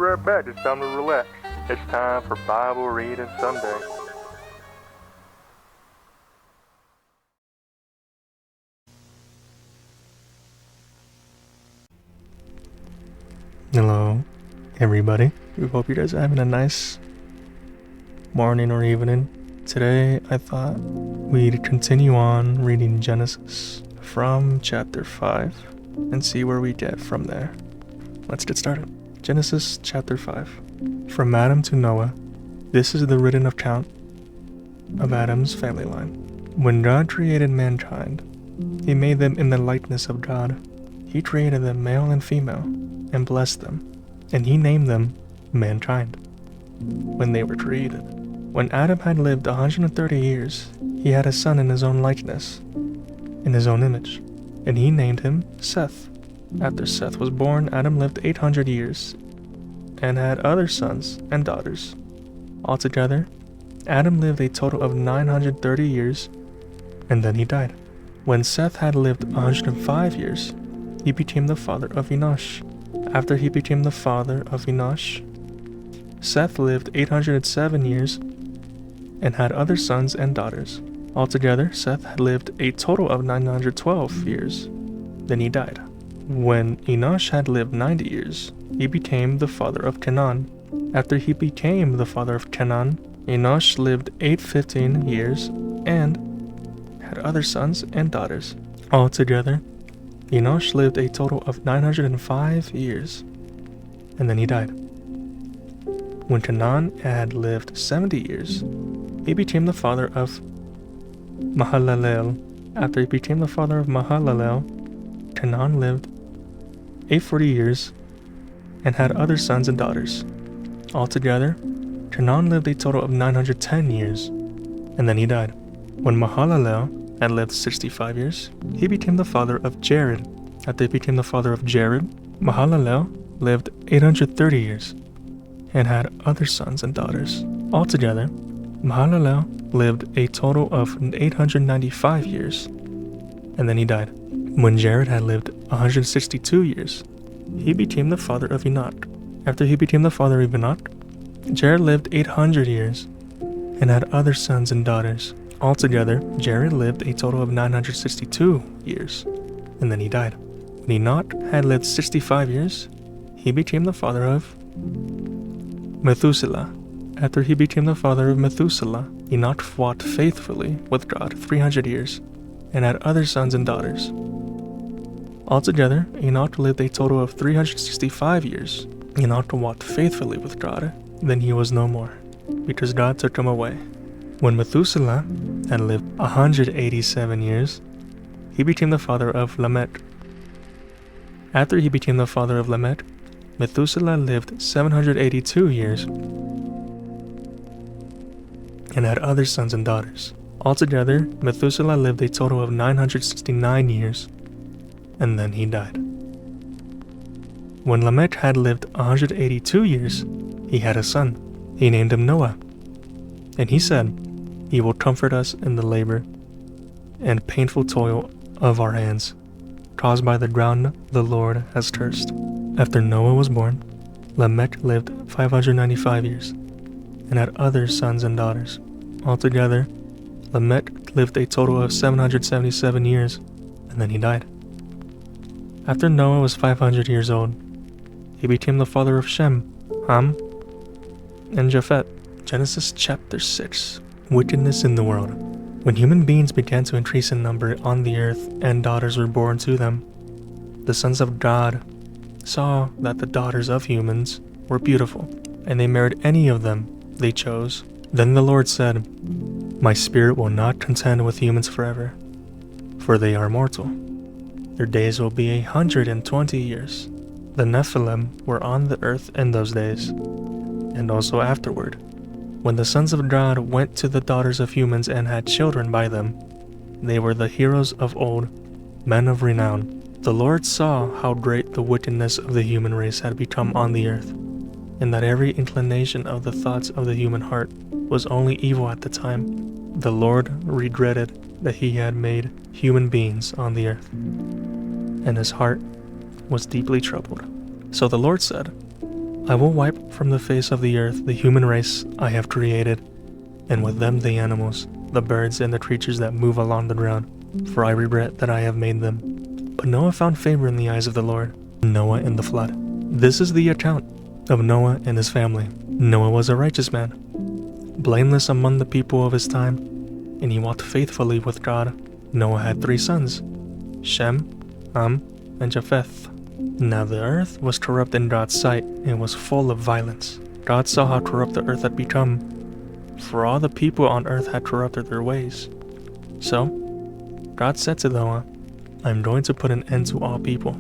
right back. It's time to relax. It's time for Bible Reading Sunday. Hello, everybody. We hope you guys are having a nice morning or evening. Today, I thought we'd continue on reading Genesis from chapter 5 and see where we get from there. Let's get started. Genesis chapter 5. From Adam to Noah, this is the written account of Adam's family line. When God created mankind, He made them in the likeness of God. He created them male and female, and blessed them, and He named them mankind when they were created. When Adam had lived 130 years, he had a son in his own likeness, in his own image, and he named him Seth. After Seth was born, Adam lived 800 years, and had other sons and daughters. Altogether, Adam lived a total of 930 years, and then he died. When Seth had lived 105 years, he became the father of Enosh. After he became the father of Enosh, Seth lived 807 years and had other sons and daughters. Altogether, Seth had lived a total of 912 years. Then he died. When Enosh had lived 90 years, he became the father of Canaan. After he became the father of Canaan, Enosh lived 815 years and had other sons and daughters. Altogether, Enosh lived a total of 905 years, and then he died. When Canaan had lived 70 years, he became the father of Mahalalel. After he became the father of Mahalalel, Canaan lived 840 years and had other sons and daughters. Altogether, Canaan lived a total of 910 years, and then he died. When Mahalalel had lived 65 years, he became the father of Jared. After he became the father of Jared, Mahalalel lived 830 years and had other sons and daughters. Altogether, Mahalalel lived a total of 895 years, and then he died. When Jared had lived 162 years, he became the father of Enoch. After he became the father of Enoch, Jared lived 800 years and had other sons and daughters. Altogether, Jared lived a total of 962 years, and then he died. When Enoch had lived 65 years, he became the father of Methuselah. After he became the father of Methuselah, Enoch walked faithfully with God 300 years, and had other sons and daughters. Altogether, Enoch lived a total of 365 years. Enoch walked faithfully with God, then he was no more, because God took him away. When Methuselah had lived 187 years, he became the father of Lamech. After he became the father of Lamech, Methuselah lived 782 years and had other sons and daughters. Altogether, Methuselah lived a total of 969 years, and then he died. When Lamech had lived 182 years, he had a son. He named him Noah, and he said, "He will comfort us in the labor and painful toil of our hands, caused by the ground the Lord has cursed." After Noah was born, Lamech lived 595 years and had other sons and daughters. Altogether, Lamech lived a total of 777 years, and then he died. After Noah was 500 years old, he became the father of Shem, Ham, and Japheth. Genesis chapter 6. Wickedness in the world. When human beings began to increase in number on the earth and daughters were born to them, the sons of God saw that the daughters of humans were beautiful, and they married any of them they chose. Then the Lord said, "My spirit will not contend with humans forever, for they are mortal. Their days will be 120 years. The Nephilim were on the earth in those days, and also afterward. When the sons of God went to the daughters of humans and had children by them, they were the heroes of old, men of renown. The Lord saw how great the wickedness of the human race had become on the earth, and that every inclination of the thoughts of the human heart was only evil at the time. The Lord regretted that he had made human beings on the earth, and his heart was deeply troubled. So the Lord said, I will wipe from the face of the earth the human race I have created, and with them the animals, the birds, and the creatures that move along the ground, for I regret that I have made them. But Noah found favor in the eyes of the Lord. Noah and the flood. This is the account of Noah and his family. Noah was a righteous man, blameless among the people of his time, and he walked faithfully with God. Noah had 3 sons, Shem, Ham, and Japheth. Now the earth was corrupt in God's sight and was full of violence. God saw how corrupt the earth had become, for all the people on earth had corrupted their ways. So God said to Noah, I am going to put an end to all people,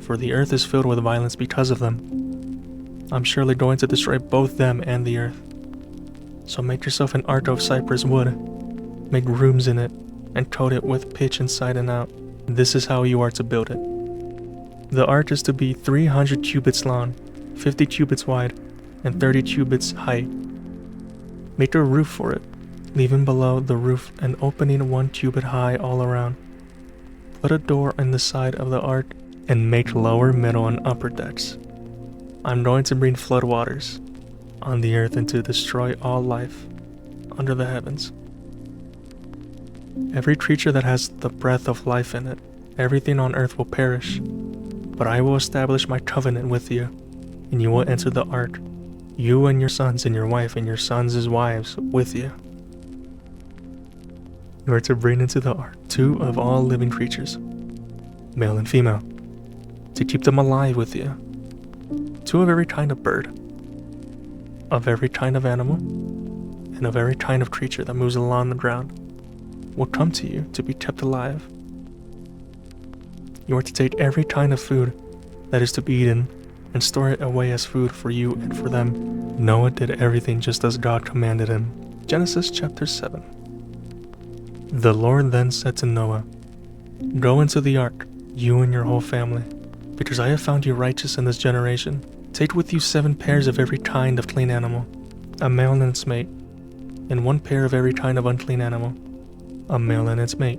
for the earth is filled with violence because of them. I'm surely going to destroy both them and the earth. So make yourself an ark of cypress wood, make rooms in it, and coat it with pitch inside and out. This is how you are to build it. The ark is to be 300 cubits long, 50 cubits wide, and 30 cubits high. Make a roof for it, leaving below the roof an opening 1 cubit high all around. Put a door in the side of the ark, and make lower, middle, and upper decks. I'm going to bring flood waters on the earth and to destroy all life under the heavens. Every creature that has the breath of life in it, everything on earth will perish. But I will establish my covenant with you, and you will enter the ark, you and your sons and your wife and your sons' wives with you. You are to bring into the ark 2 of all living creatures, male and female, to keep them alive with you. 2 of every kind of bird, of every kind of animal, and of every kind of creature that moves along the ground will come to you to be kept alive. You are to take every kind of food that is to be eaten and store it away as food for you and for them. Noah did everything just as God commanded him. Genesis chapter 7. The Lord then said to Noah, Go into the ark, you and your whole family, because I have found you righteous in this generation. Take with you 7 pairs of every kind of clean animal, a male and its mate, and 1 pair of every kind of unclean animal, a male and its mate,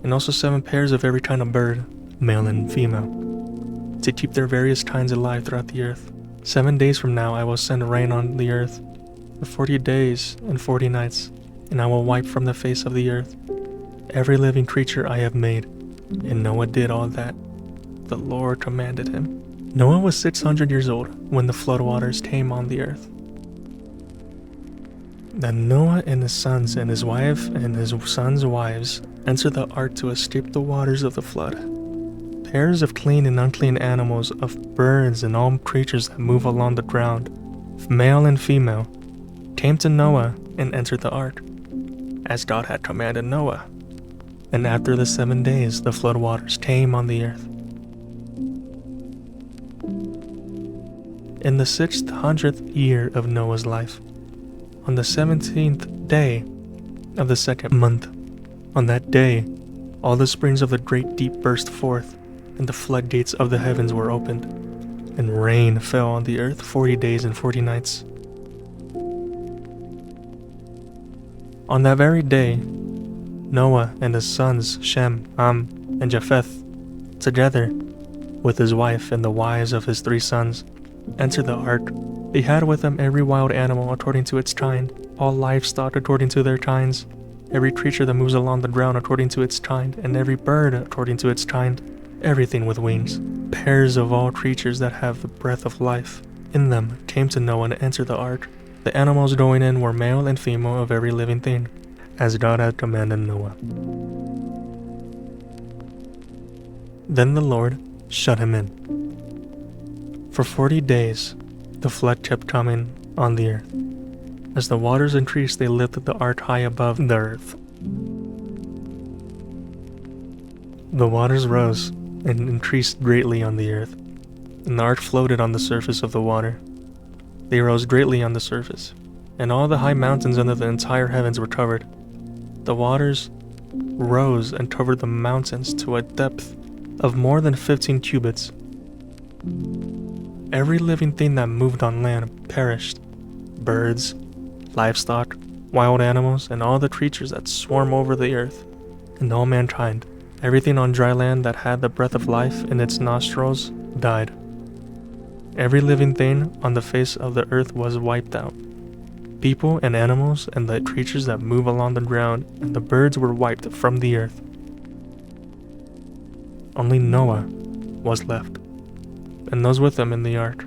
and also 7 pairs of every kind of bird, male and female, to keep their various kinds alive throughout the earth. 7 days from now I will send rain on the earth for 40 days and 40 nights, and I will wipe from the face of the earth every living creature I have made. And Noah did all that the Lord commanded him. Noah was 600 years old when the flood waters came on the earth. Then Noah and his sons and his wife and his sons' wives entered the ark to escape the waters of the flood. Pairs of clean and unclean animals, of birds and all creatures that move along the ground, male and female, came to Noah and entered the ark, as God had commanded Noah. And after the 7 days the flood waters came on the earth. In the 600th year of Noah's life, on the 17th day of the 2nd month, on that day, all the springs of the great deep burst forth, and the floodgates of the heavens were opened, and rain fell on the earth 40 days and 40 nights. On that very day, Noah and his sons Shem, Ham, and Japheth, together with his wife and the wives of his 3 sons, entered the ark. They had with them every wild animal according to its kind, all livestock according to their kinds, every creature that moves along the ground according to its kind, and every bird according to its kind, everything with wings. Pairs of all creatures that have the breath of life in them came to Noah and entered the ark. The animals going in were male and female of every living thing, as God had commanded Noah. Then the Lord shut him in. For 40 days the flood kept coming on the earth. As the waters increased, they lifted the ark high above the earth. The waters rose and increased greatly on the earth, and the ark floated on the surface of the water. They rose greatly on the surface, and all the high mountains under the entire heavens were covered. The waters rose and covered the mountains to a depth of more than 15 cubits. Every living thing that moved on land perished, birds, livestock, wild animals, and all the creatures that swarm over the earth, and all mankind. Everything on dry land that had the breath of life in its nostrils died. Every living thing on the face of the earth was wiped out. People and animals and the creatures that move along the ground and the birds were wiped from the earth. Only Noah was left, and those with him in the ark.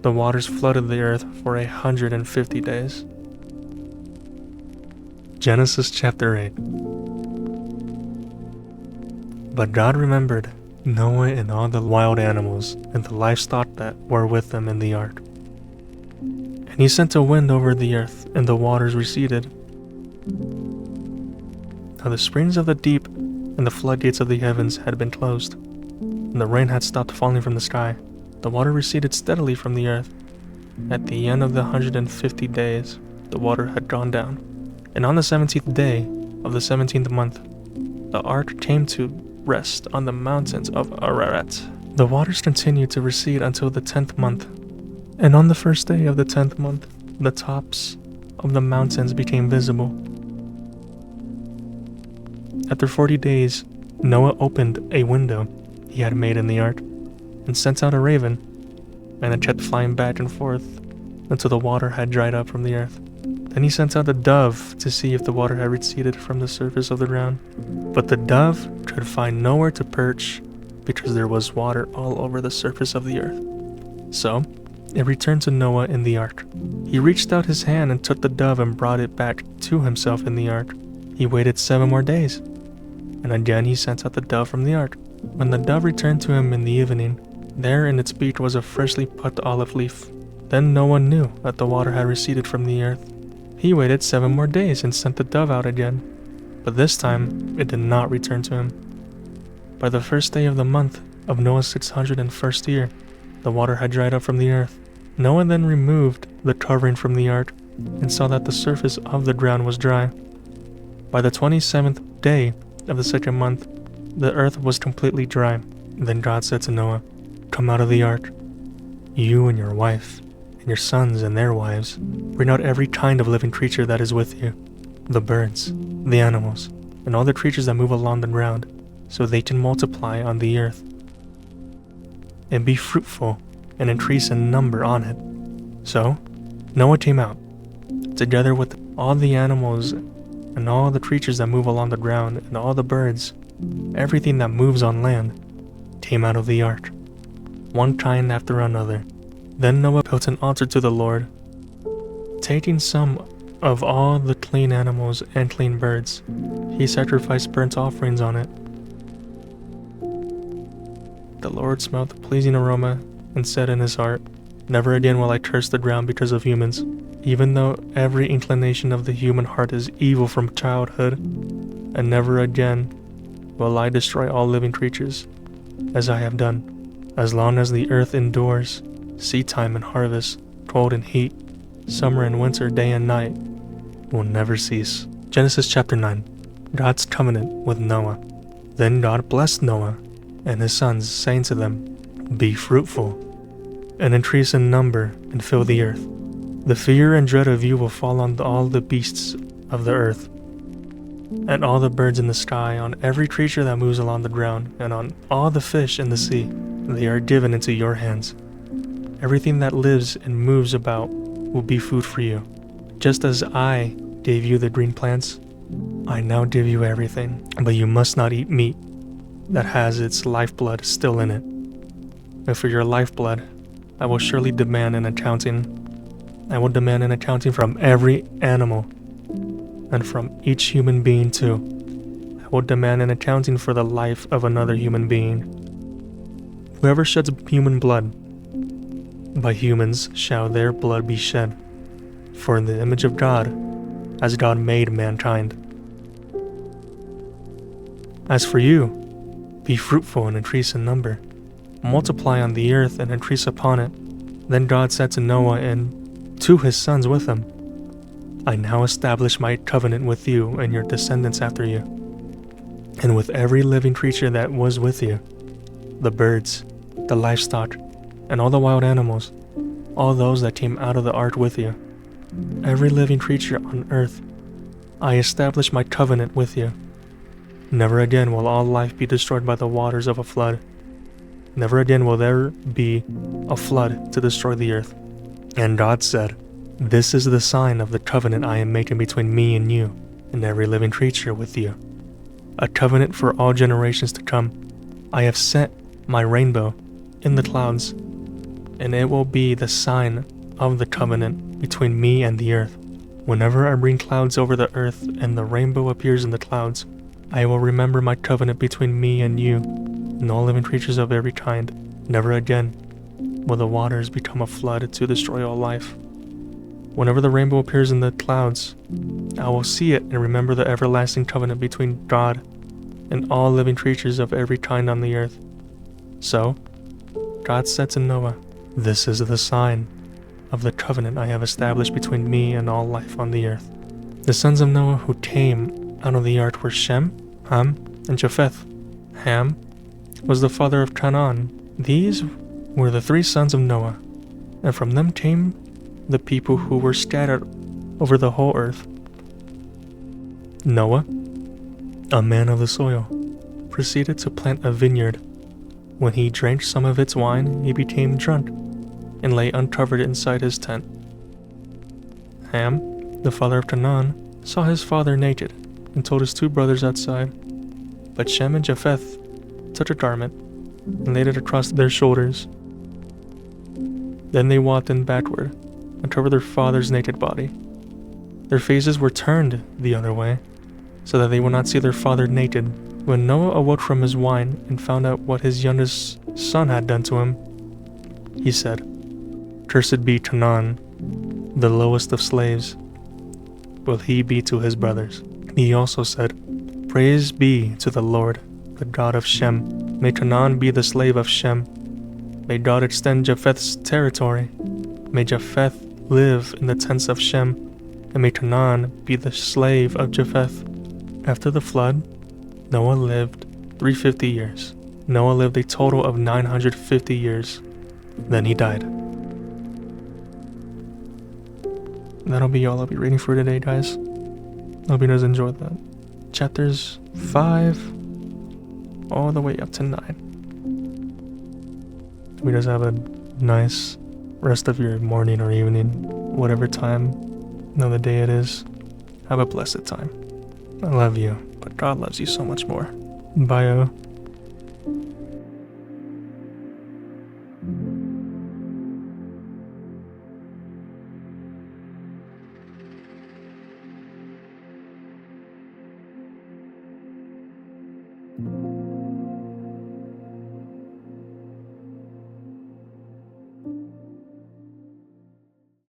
The waters flooded the earth for 150 days. Genesis chapter 8. But God remembered Noah and all the wild animals and the livestock that were with him in the ark. And he sent a wind over the earth, and the waters receded. Now the springs of the deep and the floodgates of the heavens had been closed, and the rain had stopped falling from the sky. The water receded steadily from the earth. At the end of the 150 days, the water had gone down. And on the 17th day of the 17th month, the ark came to rest on the mountains of Ararat. The waters continued to recede until the 10th month. And on the first day of the 10th month, the tops of the mountains became visible. After 40 days, Noah opened a window he had made in the ark, and sent out a raven, and it kept flying back and forth until the water had dried up from the earth. Then he sent out a dove to see if the water had receded from the surface of the ground. But the dove could find nowhere to perch because there was water all over the surface of the earth. So it returned to Noah in the ark. He reached out his hand and took the dove and brought it back to himself in the ark. He waited 7 more days, and again he sent out the dove from the ark. When the dove returned to him in the evening, there in its beak was a freshly plucked olive leaf. Then Noah knew that the water had receded from the earth. He waited 7 more days and sent the dove out again, but this time it did not return to him. By the first day of the month of Noah's 601st year, the water had dried up from the earth. Noah then removed the covering from the ark and saw that the surface of the ground was dry. By the 27th day of the 2nd month, the earth was completely dry. Then God said to Noah, "Come out of the ark, you and your wife, and your sons and their wives. Bring out every kind of living creature that is with you, the birds, the animals, and all the creatures that move along the ground, so they can multiply on the earth. And be fruitful and increase in number on it." So Noah came out, together with all the animals and all the creatures that move along the ground and all the birds, everything that moves on land, came out of the ark, one kind after another. Then Noah built an altar to the Lord, taking some of all the clean animals and clean birds. He sacrificed burnt offerings on it. The Lord smelled the pleasing aroma and said in his heart, "Never again will I curse the ground because of humans, even though every inclination of the human heart is evil from childhood, and never again will I destroy all living creatures, as I have done. As long as the earth endures, seedtime and harvest, cold and heat, summer and winter, day and night, will never cease." Genesis chapter 9. God's covenant with Noah. Then God blessed Noah and his sons, saying to them, "Be fruitful, and increase in number, and fill the earth. The fear and dread of you will fall on all the beasts of the earth, and all the birds in the sky, on every creature that moves along the ground, and on all the fish in the sea. They are given into your hands. Everything that lives and moves about will be food for you. Just as I gave you the green plants, I now give you everything. But you must not eat meat that has its lifeblood still in it. And for your lifeblood, I will surely demand an accounting. I will demand an accounting from every animal, and from each human being too. I will demand an accounting for the life of another human being. Whoever sheds human blood, by humans shall their blood be shed. For in the image of God, as God made mankind. As for you, be fruitful and increase in number. Multiply on the earth and increase upon it." Then God said to Noah and to his sons with him, "I now establish my covenant with you and your descendants after you, and with every living creature that was with you, the birds, the livestock, and all the wild animals, all those that came out of the ark with you. Every living creature on earth, I establish my covenant with you. Never again will all life be destroyed by the waters of a flood. Never again will there be a flood to destroy the earth. And God said, "This is the sign of the covenant I am making between me and you, and every living creature with you. A covenant for all generations to come. I have set my rainbow in the clouds, and it will be the sign of the covenant between me and the earth. Whenever I bring clouds over the earth and the rainbow appears in the clouds, I will remember my covenant between me and you, and all living creatures of every kind. Never again will the waters become a flood to destroy all life. Whenever the rainbow appears in the clouds, I will see it and remember the everlasting covenant between God and all living creatures of every kind on the earth." So God said to Noah, "This is the sign of the covenant I have established between me and all life on the earth." The sons of Noah who came out of the ark were Shem, Ham, and Japheth. Ham was the father of Canaan. These were the 3 sons of Noah, and from them came the people who were scattered over the whole earth. Noah, a man of the soil, proceeded to plant a vineyard. When he drank some of its wine, he became drunk and lay uncovered inside his tent. Ham, the father of Canaan, saw his father naked and told his 2 brothers outside. But Shem and Japheth took a garment and laid it across their shoulders. Then they walked in backward and covered their father's naked body. Their faces were turned the other way, so that they would not see their father naked. When Noah awoke from his wine and found out what his youngest son had done to him, he said, "Cursed be Canaan, the lowest of slaves, will he be to his brothers." He also said, "Praise be to the Lord, the God of Shem. May Canaan be the slave of Shem. May God extend Japheth's territory. May Japheth live in the tents of Shem, and may Canaan be the slave of Japheth." After the flood, Noah lived 350 years. Noah lived a total of 950 years. Then he died. That'll be all I'll be reading for today, guys. Hope you guys enjoyed that. Chapters 5 all the way up to 9. Hope you guys have a nice rest of your morning or evening, whatever time of the day it is. Have a blessed time. I love you, but God loves you so much more. Bye.